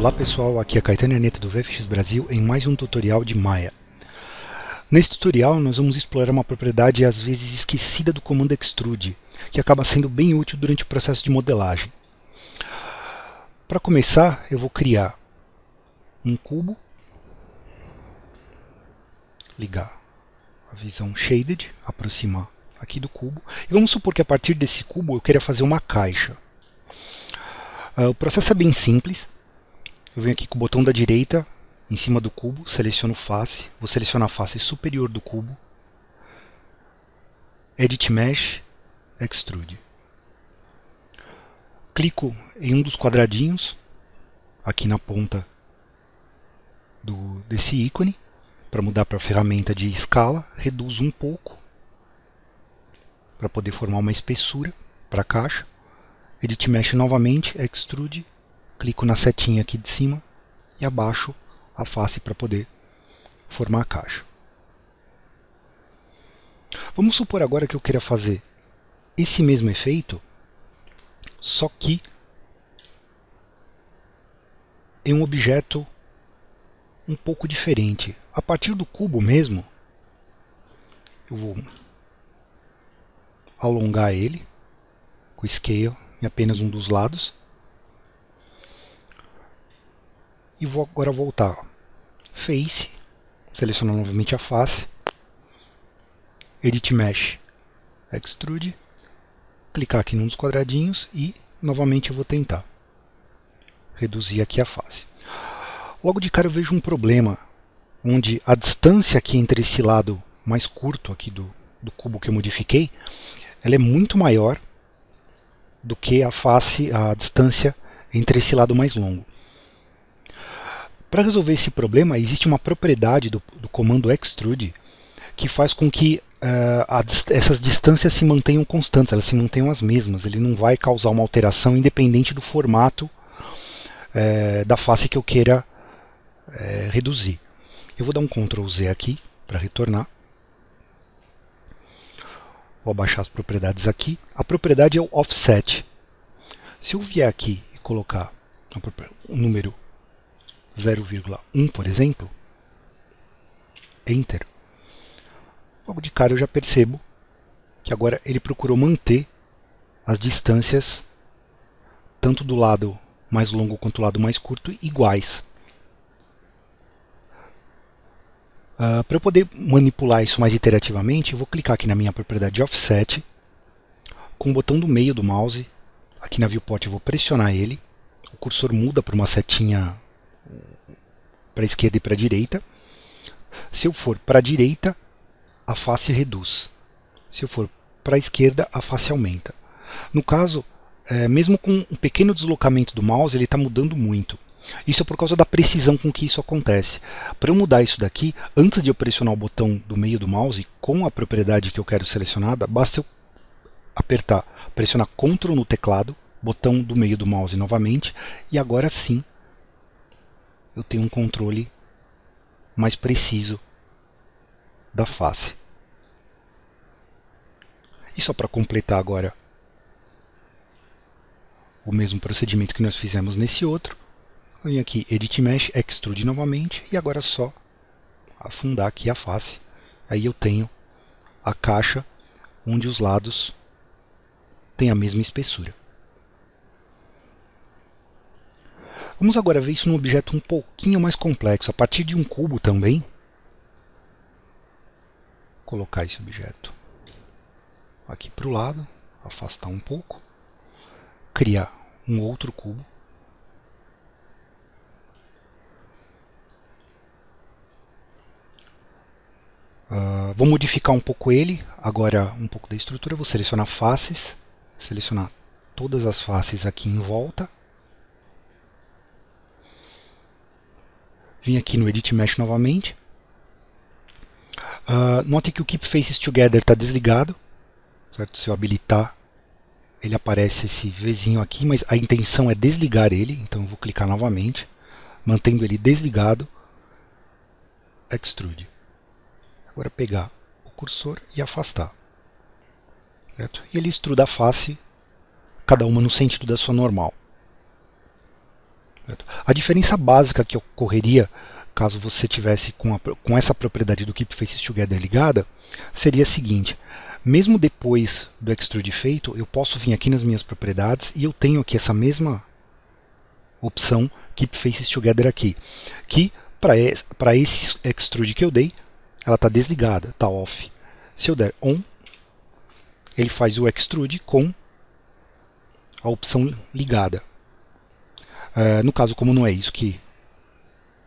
Olá pessoal, aqui é Caetano Aneta do VFX Brasil em mais um tutorial de Maya. Nesse tutorial nós vamos explorar uma propriedade às vezes esquecida do comando Extrude, que acaba sendo bem útil durante o processo de modelagem. Para começar, eu vou criar um cubo, ligar a visão Shaded, aproximar aqui do cubo, e vamos supor que a partir desse cubo eu queira fazer uma caixa. O processo é bem simples. Eu venho aqui com o botão da direita, em cima do cubo, seleciono face, vou selecionar a face superior do cubo, Edit Mesh, Extrude. Clico em um dos quadradinhos, aqui na ponta desse ícone, para mudar para a ferramenta de escala, reduzo um pouco, para poder formar uma espessura para a caixa. Edit Mesh novamente, Extrude, clico na setinha aqui de cima e abaixo a face para poder formar a caixa. Vamos supor agora que eu queira fazer esse mesmo efeito, só que em um objeto um pouco diferente. A partir do cubo mesmo, eu vou alongar ele com o Scale em apenas um dos lados. E vou agora voltar Face, selecionar novamente a face, Edit Mesh, Extrude, clicar aqui num dos quadradinhos e novamente eu vou tentar reduzir aqui a face. Logo de cara eu vejo um problema, onde a distância aqui entre esse lado mais curto aqui do cubo que eu modifiquei, ela é muito maior do que a distância entre esse lado mais longo. Para resolver esse problema, existe uma propriedade do comando Extrude que faz com que essas distâncias se mantenham constantes, elas se mantenham as mesmas. Ele não vai causar uma alteração independente do formato da face que eu queira reduzir. Eu vou dar um Ctrl Z aqui para retornar. Vou abaixar as propriedades aqui. A propriedade é o Offset. Se eu vier aqui e colocar o número 0,1, por exemplo, Enter, logo de cara eu já percebo que agora ele procurou manter as distâncias, tanto do lado mais longo quanto do lado mais curto, iguais. Para eu poder manipular isso mais iterativamente, eu vou clicar aqui na minha propriedade de Offset, com o botão do meio do mouse, aqui na viewport eu vou pressionar ele, o cursor muda para uma setinha para a esquerda e para a direita. Se eu for para a direita, a face reduz. Se eu for para a esquerda, a face aumenta. No caso, mesmo com um pequeno deslocamento do mouse, ele está mudando muito. Isso é por causa da precisão com que isso acontece. Para eu mudar isso daqui, antes de eu pressionar o botão do meio do mouse, com a propriedade que eu quero selecionada, basta eu pressionar Ctrl no teclado, botão do meio do mouse novamente, e agora sim eu tenho um controle mais preciso da face. E só para completar agora o mesmo procedimento que nós fizemos nesse outro, eu venho aqui, Edit Mesh, Extrude novamente, e agora é só afundar aqui a face. Aí eu tenho a caixa onde os lados têm a mesma espessura. Vamos agora ver isso num objeto um pouquinho mais complexo, a partir de um cubo também. Colocar esse objeto aqui para o lado, afastar um pouco, criar um outro cubo. Vou modificar um pouco ele, agora um pouco da estrutura, vou selecionar faces, selecionar todas as faces aqui em volta. Vim aqui no Edit Mesh novamente. Note que o Keep Faces Together está desligado. Certo? Se eu habilitar, ele aparece esse Vzinho aqui, mas a intenção é desligar ele, então eu vou clicar novamente, mantendo ele desligado, Extrude. Agora pegar o cursor e afastar. Certo? E ele extruda a face, cada uma no sentido da sua normal. A diferença básica que ocorreria caso você tivesse com essa propriedade do Keep Faces Together ligada, seria a seguinte: mesmo depois do extrude feito, eu posso vir aqui nas minhas propriedades e eu tenho aqui essa mesma opção Keep Faces Together aqui, que para esse extrude que eu dei, ela está desligada, está off. Se eu der on, ele faz o extrude com a opção ligada. No caso, como não é isso que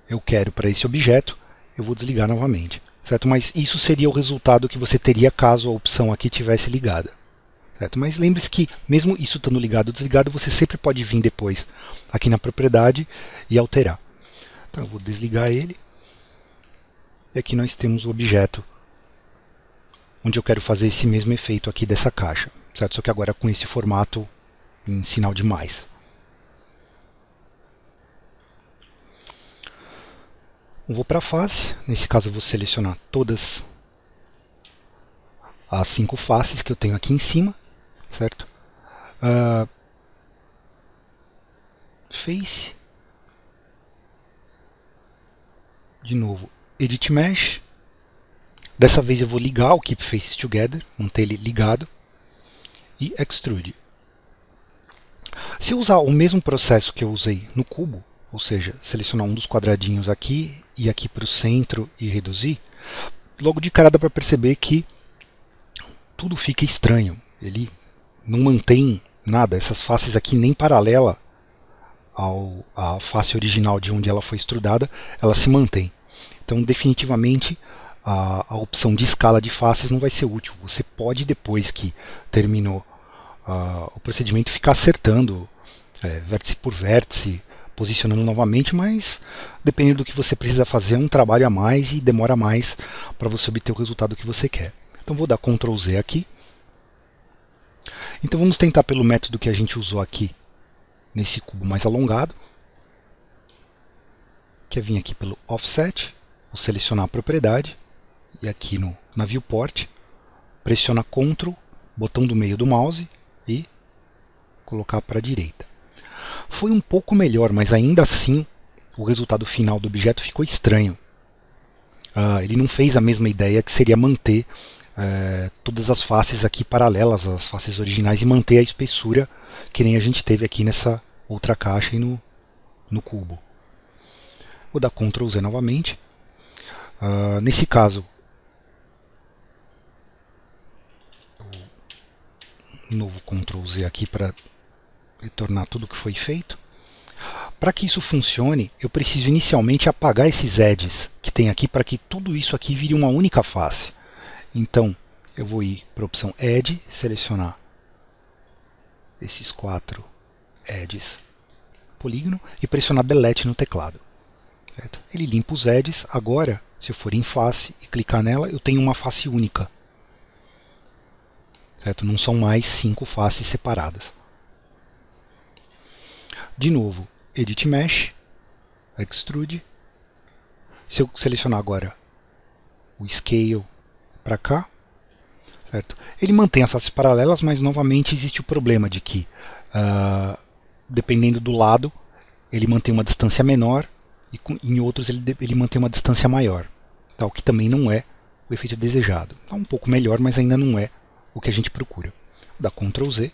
eu quero para esse objeto, eu vou desligar novamente, certo? Mas isso seria o resultado que você teria caso a opção aqui tivesse ligada, certo? Mas lembre-se que mesmo isso estando ligado ou desligado, você sempre pode vir depois aqui na propriedade e alterar. Então eu vou desligar ele, e aqui nós temos o objeto onde eu quero fazer esse mesmo efeito aqui dessa caixa, certo? Só que agora com esse formato em sinal de mais. Eu vou para a face, nesse caso eu vou selecionar todas as 5 faces que eu tenho aqui em cima, certo? Face, de novo, Edit Mesh, dessa vez eu vou ligar o Keep Faces Together, manter ele ligado, e Extrude. Se eu usar o mesmo processo que eu usei no cubo, ou seja, selecionar um dos quadradinhos aqui e aqui para o centro e reduzir, logo de cara dá para perceber que tudo fica estranho. Ele não mantém nada, essas faces aqui nem paralela à face original de onde ela foi extrudada, ela se mantém. Então definitivamente a opção de escala de faces não vai ser útil. Você pode, depois que terminou o procedimento, ficar acertando vértice por vértice, posicionando novamente, mas dependendo do que você precisa fazer, é um trabalho a mais e demora mais para você obter o resultado que você quer. Então vou dar Ctrl Z aqui. Então vamos tentar pelo método que a gente usou aqui nesse cubo mais alongado, que é vir aqui pelo Offset, vou selecionar a propriedade, e aqui na Viewport, pressiona Ctrl, botão do meio do mouse, e colocar para a direita. Foi um pouco melhor, mas ainda assim o resultado final do objeto ficou estranho. Ele não fez a mesma ideia, que seria manter todas as faces aqui paralelas às faces originais e manter a espessura que nem a gente teve aqui nessa outra caixa e no cubo. Vou dar Ctrl Z novamente. Nesse caso, um novo Ctrl Z aqui para retornar tudo o que foi feito. Para que isso funcione, eu preciso inicialmente apagar esses edges que tem aqui para que tudo isso aqui vire uma única face. Então, eu vou ir para a opção Edge, selecionar esses 4 edges polígono e pressionar Delete no teclado. Certo? Ele limpa os edges. Agora, se eu for em face e clicar nela, eu tenho uma face única. Certo? Não são mais 5 faces separadas. De novo, Edit Mesh, Extrude. Se eu selecionar agora o Scale para cá, certo? Ele mantém as faces paralelas, mas novamente existe o problema de que, dependendo do lado, ele mantém uma distância menor e em outros ele mantém uma distância maior, tá? O que também não é o efeito desejado. Está um pouco melhor, mas ainda não é o que a gente procura. Vou dar Ctrl Z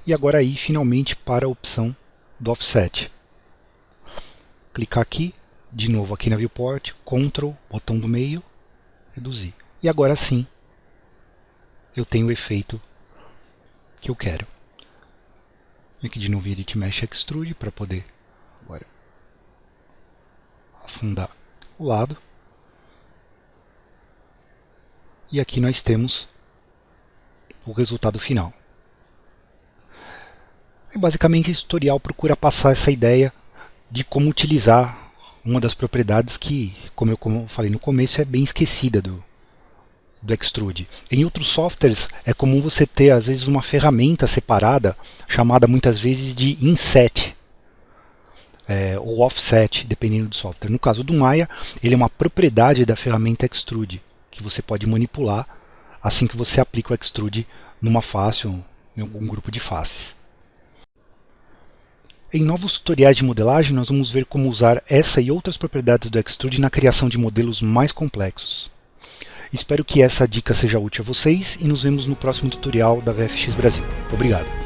e agora aí finalmente para a opção do Offset. Clicar aqui, de novo aqui na Viewport, Ctrl, botão do meio, reduzir. E agora sim, eu tenho o efeito que eu quero. Aqui de novo Edit Mesh Extrude para poder agora afundar o lado. E aqui nós temos o resultado final. E basicamente esse tutorial procura passar essa ideia de como utilizar uma das propriedades que, como eu falei no começo, é bem esquecida do Extrude. Em outros softwares é comum você ter às vezes uma ferramenta separada chamada muitas vezes de Inset ou Offset, dependendo do software. No caso do Maya, ele é uma propriedade da ferramenta Extrude que você pode manipular assim que você aplica o Extrude numa face ou em algum grupo de faces. Em novos tutoriais de modelagem, nós vamos ver como usar essa e outras propriedades do Extrude na criação de modelos mais complexos. Espero que essa dica seja útil a vocês e nos vemos no próximo tutorial da VFX Brasil. Obrigado!